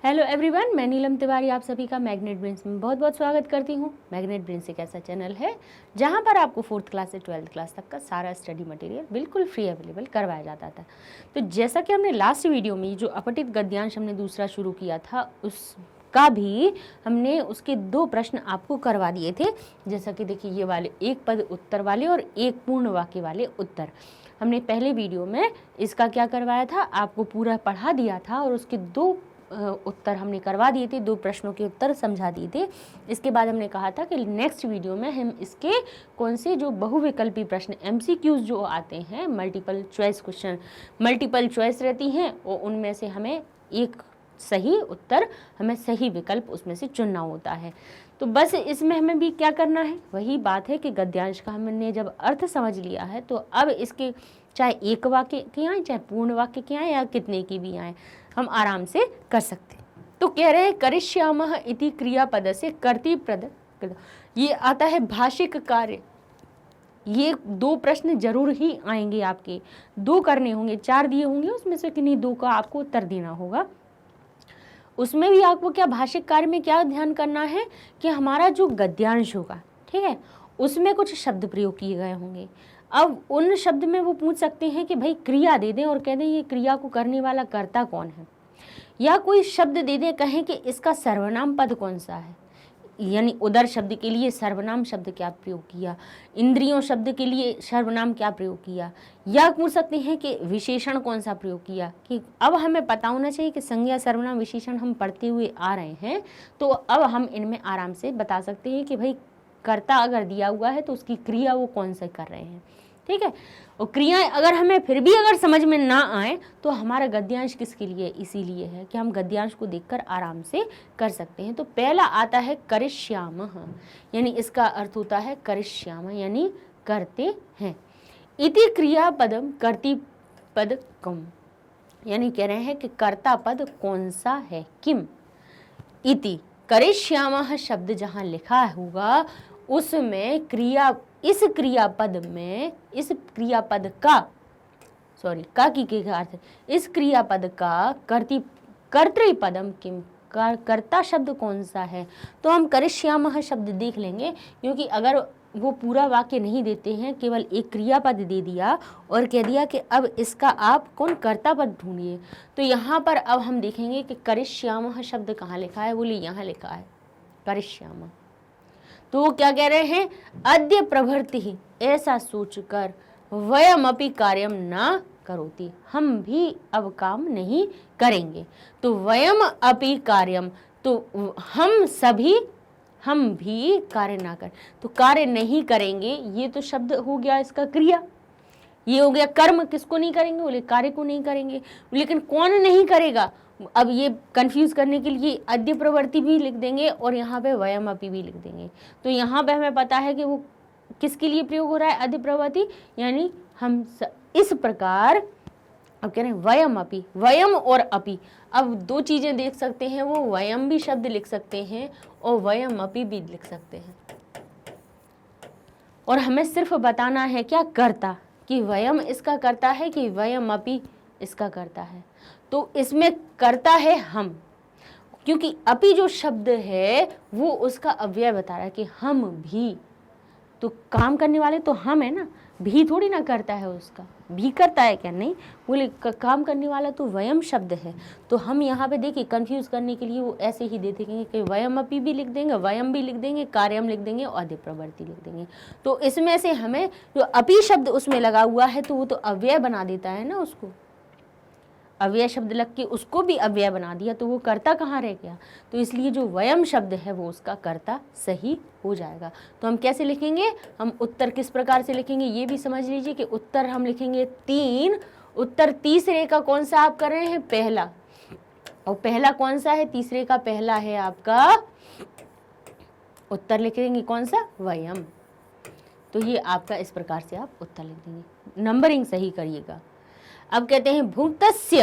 Hello everyone, मैं नीलम तिवारी आप सभी का मैग्नेट ब्रेन्स में बहुत बहुत स्वागत करती हूँ। मैग्नेट ब्रेन्स एक ऐसा चैनल है जहाँ पर आपको 4th क्लास से 12th क्लास तक का सारा स्टडी मटेरियल बिल्कुल फ्री अवेलेबल करवाया जाता था। तो जैसा कि हमने लास्ट वीडियो में जो अपठित गद्यांश हमने दूसरा शुरू किया था उसका भी हमने उसके 2 प्रश्न आपको करवा दिए थे। जैसा कि देखिए ये वाले एक पद उत्तर वाले और एक पूर्ण वाक्य वाले उत्तर हमने पहले वीडियो में इसका क्या करवाया था, आपको पूरा पढ़ा दिया था और उसके 2 उत्तर हमने करवा दिए थे, 2 प्रश्नों के उत्तर समझा दिए थे। इसके बाद हमने कहा था कि नेक्स्ट वीडियो में हम इसके कौन से जो बहुविकल्पी प्रश्न MCQs जो आते हैं, multiple choice question, multiple choice रहती हैं और उनमें से हमें एक सही उत्तर, हमें सही विकल्प उसमें से चुनना होता है। तो बस इसमें हमें भी क्या करना है, वही बात है कि गद्यांश का हमने जब अर्थ समझ लिया है तो अब इसके चाहे एक वाक्य के आए, चाहे पूर्ण वाक्य के आए या कितने की भी आए, हम आराम से कर सकते हैं। तो कह रहे हैं करिष्यामः इति क्रियापद से कर्तृपद, ये आता है भाषिक कार्य। ये 2 प्रश्न जरूर ही आएंगे, आपके 2 करने होंगे, 4 दिए होंगे, उसमें से किन्हीं 2 का आपको उत्तर देना होगा। उसमें भी आपको क्या भाषिक कार्य में क्या ध्यान करना है कि हमारा जो गद्यांश होगा, ठीक है, उसमें कुछ शब्द प्रयोग किए गए होंगे। अब उन शब्द में वो पूछ सकते हैं कि भाई क्रिया दे दें और कह दें ये क्रिया को करने वाला कर्ता कौन है, या कोई शब्द दे दें, कहें कि इसका सर्वनाम पद कौन सा है, यानी उदर शब्द के लिए सर्वनाम शब्द क्या प्रयोग किया, इंद्रियों शब्द के लिए सर्वनाम क्या प्रयोग किया, या पूछ सकते हैं कि विशेषण कौन सा प्रयोग किया। कि अब हमें पता होना चाहिए कि संज्ञा सर्वनाम विशेषण हम पढ़ते हुए आ रहे हैं, तो अब हम इनमें आराम से बता सकते हैं कि भाई कर्ता अगर दिया हुआ है तो उसकी क्रिया वो कौन सा कर रहे हैं, ठीक है। और क्रियाएं अगर हमें फिर भी अगर समझ में ना आए तो हमारा गद्यांश किसके लिए, इसीलिए है कि हम गद्यांश को देखकर आराम से कर सकते हैं। तो पहला आता है करिष्यामः, यानी इसका अर्थ होता है करिष्यामः यानी करते हैं। इति क्रियापदम कर्तृपद कम, यानी कह रहे हैं कि कर्ता पद कौन सा है, किम इति करिष्यामः शब्द जहां लिखा होगा उसमें क्रिया, इस क्रियापद में, इस क्रियापद का, सॉरी का की के अर्थ, इस क्रियापद का कर्तृपदम किम, कर्ता शब्द कौन सा है। तो हम करिष्यामः शब्द देख लेंगे, क्योंकि अगर वो पूरा वाक्य नहीं देते हैं, केवल एक क्रियापद दे दिया और कह दिया कि अब इसका आप कौन कर्ता पद ढूंढिए, तो यहाँ पर अब हम देखेंगे कि करिष्यामः शब्द कहाँ लिखा है, बोले यहाँ लिखा है करिष्यामः। तो वो क्या कह रहे हैं, अद्य प्रभृति, ऐसा सोचकर वयमपि कार्यम न करोति, हम भी अब काम नहीं करेंगे। तो वयम अपि कार्यम, तो हम भी कार्य ना करें, तो कार्य नहीं करेंगे, ये तो शब्द हो गया इसका क्रिया, ये हो गया कर्म। किसको नहीं करेंगे, बोले कार्य को नहीं करेंगे। लेकिन कौन नहीं करेगा, अब ये कंफ्यूज करने के लिए अद्य प्रवृत्ति भी लिख देंगे और यहाँ पे वयमपि भी लिख देंगे। तो यहाँ पे हमें पता है कि वो किसके लिए प्रयोग हो रहा है, अद्य प्रवृत्ति, यानी हम इस प्रकार अब कह रहे हैं वयमपि, वयम और अपि, अब 2 चीजें देख सकते हैं, वो वयम भी शब्द लिख सकते हैं और वयमपि भी लिख सकते हैं। और हमें सिर्फ बताना है क्या, कर्ता, कि वयम इसका कर्ता है कि वयमपि इसका कर्ता है। तो इसमें कर्ता है हम, क्योंकि अपि जो शब्द है वो उसका अव्यय बता रहा है कि हम भी, तो काम करने वाले तो हम है ना, भी थोड़ी ना करता है, उसका भी करता है क्या, नहीं, बोले काम करने वाला तो वयम शब्द है। तो हम यहाँ पे देखिए कंफ्यूज करने के लिए वो ऐसे ही दे देंगे कि वयमपि भी लिख देंगे, वयम भी लिख देंगे, कार्यम लिख देंगे और अद्य प्रवृत्ति लिख देंगे। तो इसमें से हमें जो अपि शब्द उसमें लगा हुआ है तो वो तो अव्यय बना देता है ना, उसको अव्यय शब्द लग के उसको भी अव्यय बना दिया, तो वो कर्ता कहाँ रह गया। तो इसलिए जो वयम शब्द है वो उसका कर्ता सही हो जाएगा। तो हम कैसे लिखेंगे, हम उत्तर किस प्रकार से लिखेंगे ये भी समझ लीजिए कि उत्तर हम लिखेंगे 3, उत्तर तीसरे का कौन सा आप कर रहे हैं, पहला, और पहला कौन सा है, तीसरे का पहला है आपका, उत्तर लिख देंगे कौन सा, वयम। तो ये आपका इस प्रकार से आप उत्तर लिख देंगे, नंबरिंग सही करिएगा। अब कहते हैं भुक्तस्य,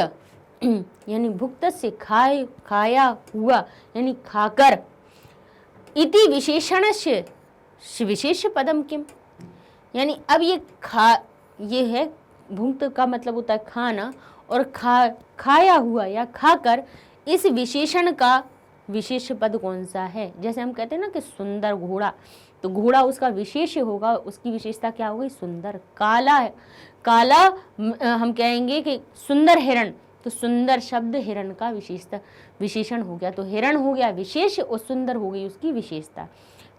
यानी भुक्तस्य खाया हुआ यानी खाकर, इति विशेषणस्य विशेष पदम किम, यानी अब ये है भुक्त का मतलब होता है खाना, और खाया हुआ या खाकर, इस विशेषण का विशेष पद कौन सा है? जैसे हम कहते हैं ना कि सुंदर घोड़ा, तो घोड़ा उसका विशेष होगा, उसकी विशेषता क्या होगी? सुंदर। काला है, काला हम कहेंगे कि सुंदर हिरण, तो सुंदर शब्द हिरण का विशेषण हो गया। तो हिरण हो गया विशेष और सुंदर हो गई उसकी विशेषता।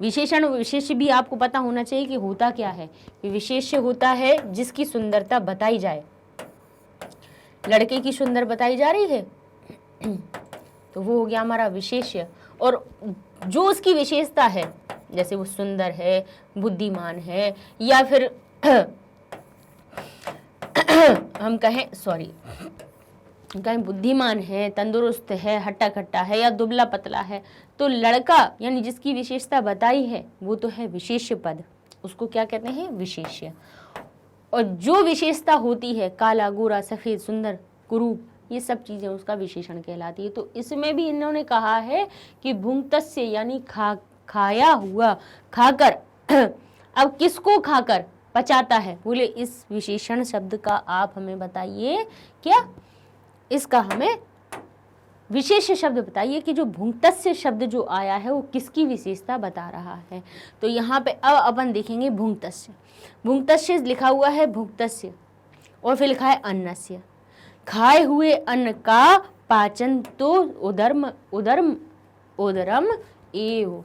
विशेषण विशेष भी आपको पता होना चाहिए कि होता क्या है। विशेष होता है जिसकी सुंदरता बताई जाए। लड़के की सुंदर बताई जा रही है तो वो हो गया हमारा विशेष्य। और जो उसकी विशेषता है, जैसे वो सुंदर है, बुद्धिमान है, या फिर हम कहें बुद्धिमान है, तंदुरुस्त है, हट्टा कट्टा है, या दुबला पतला है, तो लड़का यानी जिसकी विशेषता बताई है वो तो है विशेष्य पद, उसको क्या कहते हैं? विशेष्य। और जो विशेषता होती है, काला, गोरा, सफेद, सुंदर, कुरूप, ये सब चीजें उसका विशेषण कहलाती है। तो इसमें भी इन्होंने कहा है कि भुंक्तस्य यानी खाया हुआ, खाकर अब किसको खाकर पचाता है? बोले इस विशेषण शब्द का आप हमें बताइए, क्या इसका हमें विशेष शब्द बताइए कि जो भुंक्तस्य शब्द जो आया है वो किसकी विशेषता बता रहा है। तो यहाँ पे अब अपन देखेंगे भुंक्तस्य। भुंक्तस्य लिखा हुआ है भुक्तस्य और फिर लिखा है अन्नस्य। खाए हुए अन्न का पाचन तो उदरम एव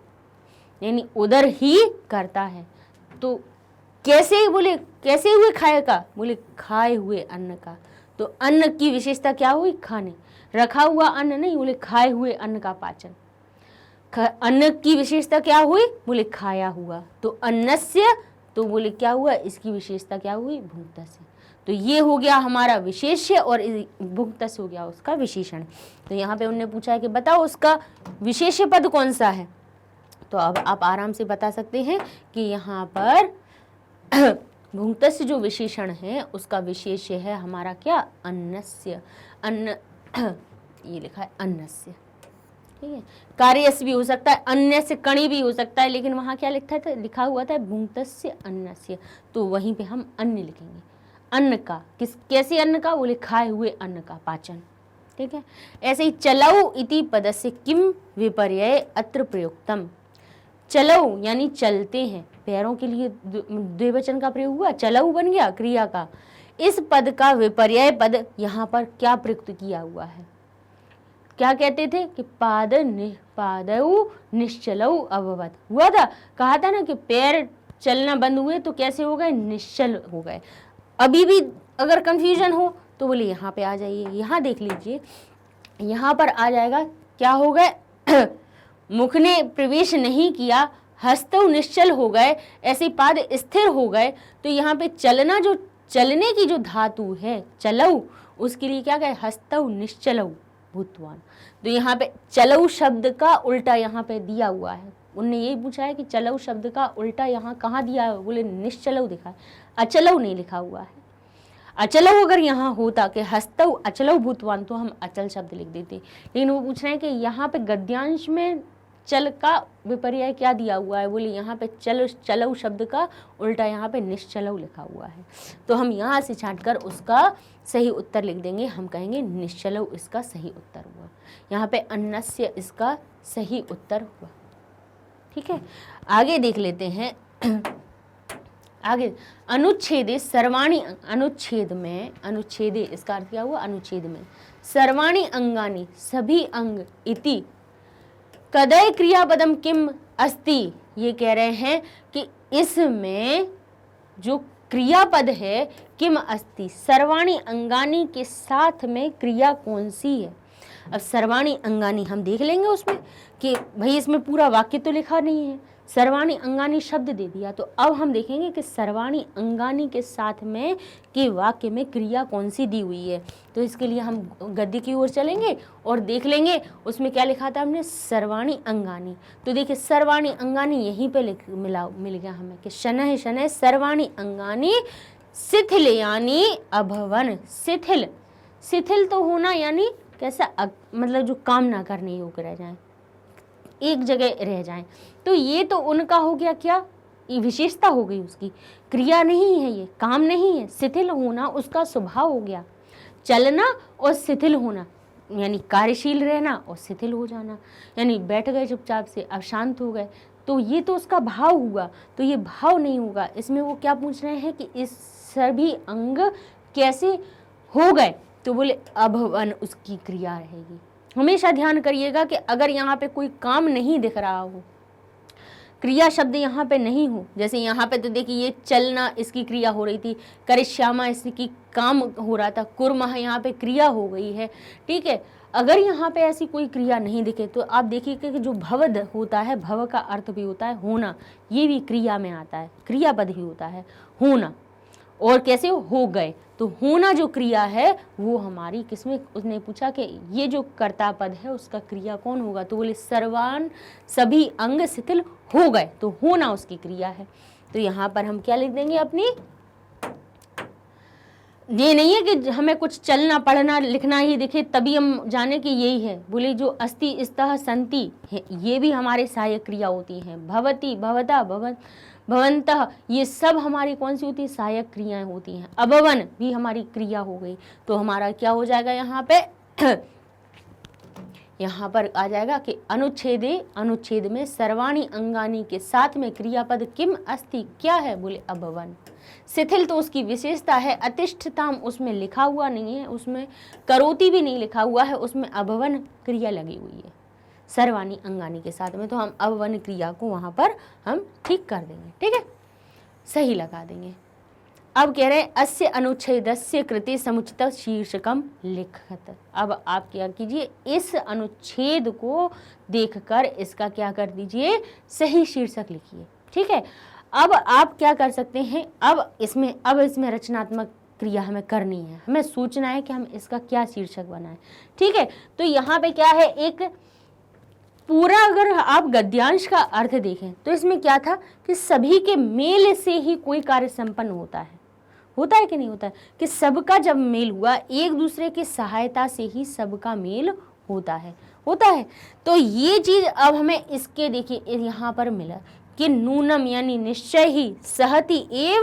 यानी उदर ही करता है। तो कैसे? बोले कैसे हुए खाएगा? बोले खाए हुए अन्न का। तो अन्न की विशेषता क्या हुई? खाने। रखा हुआ अन्न नहीं, बोले खाए हुए अन्न का पाचन। अन्न की विशेषता क्या हुई? बोले खाया हुआ। तो अन्नस्य, तो बोले क्या हुआ? इसकी विशेषता क्या हुई? भुक्तस्य। तो ये हो गया हमारा विशेष्य और भुक्तस्य हो गया उसका विशेषण। तो यहाँ पे उन्होंने पूछा है कि बताओ उसका विशेष्य पद कौन सा है। तो अब आप आराम से बता सकते हैं कि यहाँ पर भुक्तस्य जो विशेषण है उसका विशेष्य है हमारा क्या? अन्नस्य। अन्न ये लिखा है अन्नस्य, ठीक है। कार्यस्य भी हो सकता है, अन्यस्य कणी भी हो सकता है, लेकिन वहाँ क्या लिखा हुआ था? भुक्तस्य अन्नस्य। तो वहीं पे हम अन्न लिखेंगे। अन्न का कैसे अन्न का? बोले खाए हुए अन्न का पाचन, ठीक है। ऐसे ही चलौ इति पदस्य किम विपर्यय अत्र प्रयुक्तम। चलौ यानी चलते हैं, पैरों के लिए द्विवचन का प्रयोग हुआ, चलौ बन गया क्रिया का। इस पद का विपर्यय पद यहाँ पर क्या प्रयुक्त किया हुआ है? क्या कहते थे कि पादौ निश्चलौ अभवत् हुआ था, कहा था ना कि पैर चलना बंद हुए तो कैसे हो गए? निश्चल हो गए। अभी भी अगर कंफ्यूजन हो तो बोले यहाँ पे आ जाइए, यहाँ देख लीजिए, यहाँ पर आ जाएगा। क्या हो गए? मुख ने प्रवेश नहीं किया, हस्तौ निश्चल हो गए, ऐसे पाद स्थिर हो गए। तो यहाँ पे चलना, जो चलने की जो धातु है चलौ, उसके लिए क्या कहे? हस्तौ निश्चलौ भूतवान। तो यहाँ पे चलौ शब्द का उल्टा यहाँ पे दिया हुआ है। उनने यही पूछा है कि चलौ शब्द का उल्टा यहाँ कहाँ दिया है? बोले निश्चलौ दिखा है, अचलौ नहीं लिखा हुआ है। अचलौ अगर यहाँ होता कि हस्तौ अचलौ भूतवान तो हम अचल शब्द लिख देते, लेकिन वो पूछ रहे हैं कि यहाँ पे गद्यांश में चल का विपर्यय क्या दिया हुआ है? बोले यहाँ पे चलौ शब्द का उल्टा यहाँ पे निश्चलौ लिखा हुआ है। तो हम यहाँ से छांटकर उसका सही उत्तर लिख देंगे। हम कहेंगे निश्चलौ इसका सही उत्तर हुआ। यहाँ पे अन्नस्य इसका सही उत्तर हुआ, ठीक है। आगे देख लेते हैं। आगे अनुच्छेदे सर्वाणी, अनुच्छेद में, अनुच्छेदे इसका अर्थ क्या हुआ? अनुच्छेद में सर्वाणी अंगानी सभी अंग इति कदय क्रियापदम किम अस्ति। ये कह रहे हैं कि इसमें जो क्रियापद है किम अस्ति, सर्वाणी अंगानी के साथ में क्रिया कौन सी है। अब सर्वाणी अंगानी हम देख लेंगे उसमें कि भाई इसमें पूरा वाक्य तो लिखा नहीं है, सर्वाणी अंगानी शब्द दे दिया। तो अब हम देखेंगे कि सर्वाणी अंगानी के साथ में कि वाक्य में क्रिया कौन सी दी हुई है। तो इसके लिए हम गद्य की ओर चलेंगे और देख लेंगे उसमें क्या लिखा था हमने? सर्वाणी अंगानी। तो देखिए सर्वाणी अंगानी यहीं पे मिल गया हमें कि शनः शनः सर्वाणी अंगानी शिथिलयानि अभवन। शिथिल, शिथिल तो होना यानी कैसा? मतलब जो काम ना करने योग्य रह जाए, एक जगह रह जाएं। तो ये तो उनका हो गया क्या? ये विशेषता हो गई उसकी, क्रिया नहीं है, ये काम नहीं है। शिथिल होना उसका स्वभाव हो गया, चलना और शिथिल होना यानी कार्यशील रहना और शिथिल हो जाना, यानी बैठ गए चुपचाप से, अब शांत हो गए, तो ये तो उसका भाव हुआ। तो ये भाव नहीं होगा, इसमें वो क्या पूछ रहे हैं कि इस सभी अंग कैसे हो गए, तो बोले अभवन उसकी क्रिया रहेगी। हमेशा ध्यान करिएगा कि अगर यहाँ पे कोई काम नहीं दिख रहा हो, क्रिया शब्द यहाँ पे नहीं हो, जैसे यहाँ पे तो देखिए ये चलना इसकी क्रिया हो रही थी, करिष्यामा इसकी काम हो रहा था, कुर्मः यहाँ पे क्रिया हो गई है, ठीक है। अगर यहाँ पे ऐसी कोई क्रिया नहीं दिखे तो आप देखिए कि जो भवद होता है, भव का अर्थ भी होता है होना, ये भी क्रिया में आता है, क्रियापद भी होता है होना। और कैसे हो गए, तो होना जो क्रिया है वो हमारी किसमें, उसने पूछा कि ये जो कर्ता पद है उसका क्रिया कौन होगा, तो बोले सर्वान सभी अंग शिथिल हो गए, तो होना उसकी क्रिया है। तो यहाँ पर हम क्या लिख देंगे अपनी, ये नहीं है कि हमें कुछ चलना पढ़ना लिखना ही दिखे तभी हम जाने कि यही है, बोले जो अस्ति स्तः संति ये भी हमारे सहायक क्रिया होती हैं, भवति भवता भवंतः ये सब हमारी कौन सी होती है, सहायक क्रियाएं होती हैं। अभवन भी हमारी क्रिया हो गई, तो हमारा क्या हो जाएगा यहाँ पे यहाँ पर आ जाएगा कि अनुच्छेद में सर्वाणी अंगानी के साथ में क्रियापद किम अस्ति क्या है, बोले अभवन। शिथिल तो उसकी विशेषता है, अतिष्ठताम उसमें लिखा हुआ नहीं है, उसमें करोति भी नहीं लिखा हुआ है, उसमें अभवन क्रिया लगी हुई है सर्वाणी अंगानी के साथ में, तो हम अभवन क्रिया को वहां पर हम ठीक कर देंगे, ठीक है, सही लगा देंगे। अब कह रहे हैं अस्य अनुच्छेदस्य कृते समुचित शीर्षकम लिखत। अब आप क्या कीजिए, इस अनुच्छेद को देखकर इसका क्या कर दीजिए, सही शीर्षक लिखिए, ठीक है। अब आप क्या कर सकते हैं, अब इसमें रचनात्मक क्रिया हमें करनी है, हमें सोचना है कि हम इसका क्या शीर्षक बनाएं, ठीक है। तो यहाँ पे क्या है, एक पूरा अगर आप गद्यांश का अर्थ देखें तो इसमें क्या था कि सभी के मेल से ही कोई कार्य संपन्न होता है कि नहीं होता है, कि सबका जब मेल हुआ, एक दूसरे की सहायता से ही सबका मेल होता है। तो ये चीज अब हमें इसके देखिए यहाँ पर मिला कि नूनम यानी निश्चय ही, सहति एव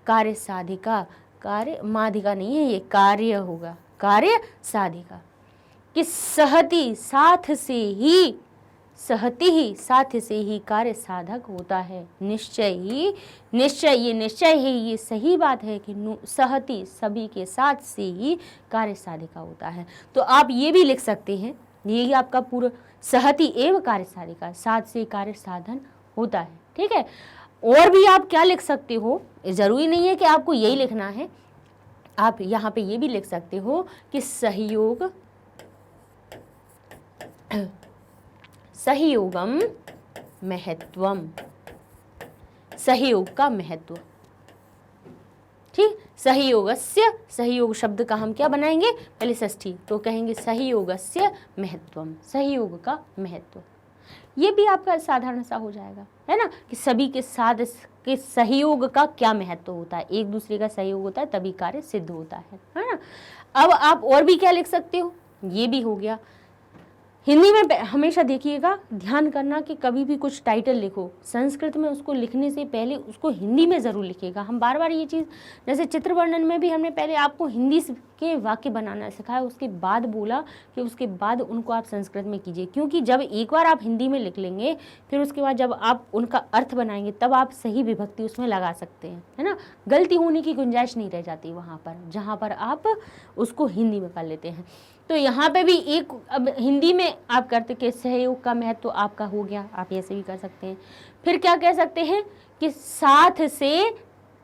कार्य साधिका, कार्य माधिका नहीं है, ये कार्य होगा, कार्य साधिका, कि सहति साथ से ही कार्य साधक होता है। निश्चय है, ये सही बात है कि सहति सभी के साथ से ही कार्य साधिका होता है। तो आप ये भी लिख सकते हैं, यही आपका पूरा सहति एवं कार्य साधिका, साथ से कार्य साधन होता है, ठीक है। और भी आप क्या लिख सकते हो, जरूरी नहीं है कि आपको यही लिखना है, आप यहाँ पे ये भी लिख सकते हो कि सहयोगम महत्वम, सहयोग का महत्व, ठीक। सहयोगस्य, सहयोग शब्द का हम क्या बनाएंगे, पहले षष्ठी, तो कहेंगे सहयोगस्य महत्वम, सहयोग का महत्व। ये भी आपका साधारण सा हो जाएगा, है ना, कि सभी के साथ के सहयोग का क्या महत्व होता है, एक दूसरे का सहयोग होता है तभी कार्य सिद्ध होता है ना। अब आप और भी क्या लिख सकते हो, ये भी हो गया। हिंदी में हमेशा देखिएगा, ध्यान करना कि कभी भी कुछ टाइटल लिखो संस्कृत में, उसको लिखने से पहले उसको हिंदी में ज़रूर लिखिएगा। हम बार बार ये चीज़, जैसे चित्र वर्णन में भी हमने पहले आपको हिंदी के वाक्य बनाना सिखाया, उसके बाद बोला कि उसके बाद उनको आप संस्कृत में कीजिए, क्योंकि जब एक बार आप हिंदी में लिख लेंगे, फिर उसके बाद जब आप उनका अर्थ बनाएंगे तब आप सही विभक्ति उसमें लगा सकते हैं, है ना। गलती होने की गुंजाइश नहीं रह जाती वहाँ पर, जहाँ पर आप उसको हिंदी में कर लेते हैं। तो यहाँ पे भी एक, अब हिंदी में आप करते कि सहयोग का महत्व तो आपका हो गया, आप ऐसे भी कर सकते हैं। फिर क्या कह सकते हैं कि साथ से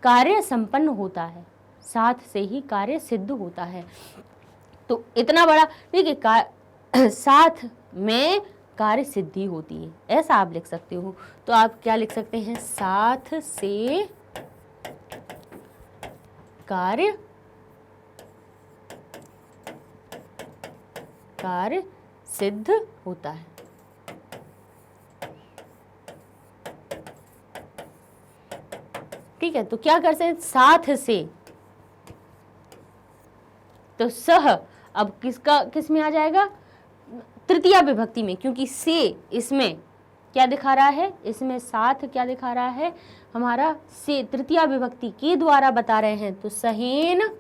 कार्य संपन्न होता है, साथ से ही कार्य सिद्ध होता है। तो इतना बड़ा देखिए, साथ में कार्य सिद्धि होती है, ऐसा आप लिख सकते हो। तो आप क्या लिख सकते हैं, साथ से कार्य सिद्ध होता है। ठीक है, तो क्या कर सकते हैं, साथ से, तो सह अब किस में आ जाएगा, तृतीया विभक्ति में, क्योंकि से इसमें क्या दिखा रहा है, इसमें साथ क्या दिखा रहा है हमारा, से तृतीया विभक्ति के द्वारा बता रहे हैं। तो सहेन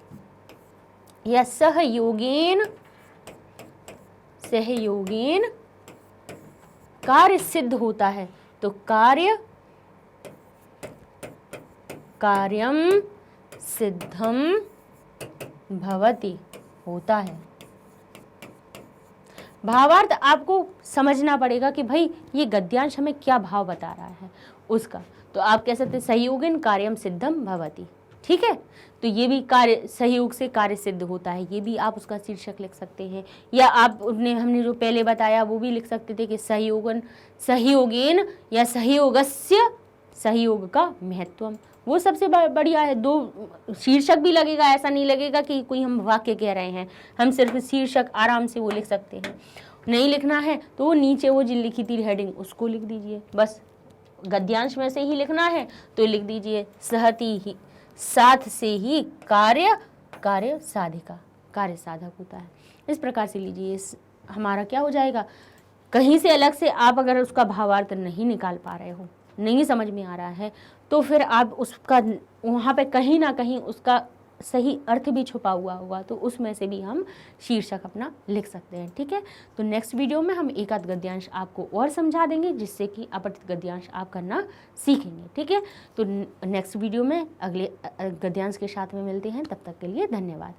या सहयोगेन सहयोगेन कार्य सिद्ध होता है। तो कार्यम सिद्धम भवति होता है। भावार्थ आपको समझना पड़ेगा कि भाई ये गद्यांश हमें क्या भाव बता रहा है उसका। तो आप कह सकते हैं सहयोगेन कार्यम सिद्धम भवति, ठीक है। तो ये भी कार्य, सहयोग से कार्य सिद्ध होता है, ये भी आप उसका शीर्षक लिख सकते हैं। या आप हमने जो पहले बताया वो भी लिख सकते थे कि सहयोगेन या सहयोगस्य, सहयोग का महत्वम, वो सबसे बढ़िया है। दो शीर्षक भी लगेगा, ऐसा नहीं लगेगा कि कोई हम वाक्य कह रहे हैं, हम सिर्फ शीर्षक आराम से वो लिख सकते हैं। नहीं लिखना है तो नीचे वो जो लिखी थी हेडिंग उसको लिख दीजिए, बस गद्यांश में से ही लिखना है तो लिख दीजिए सहती ही, साथ से ही कार्य साधिका, कार्य साधक होता है। इस प्रकार से लीजिए, हमारा क्या हो जाएगा, कहीं से अलग से आप अगर उसका भावार्थ नहीं निकाल पा रहे हो, नहीं समझ में आ रहा है, तो फिर आप उसका वहाँ पे कहीं ना कहीं उसका सही अर्थ भी छुपा हुआ होगा, तो उसमें से भी हम शीर्षक अपना लिख सकते हैं, ठीक है। तो नेक्स्ट वीडियो में हम एक आध गद्यांश आपको और समझा देंगे, जिससे कि अपठित गद्यांश आप करना सीखेंगे, ठीक है। तो नेक्स्ट वीडियो में अगले गद्यांश के साथ में मिलते हैं, तब तक के लिए धन्यवाद।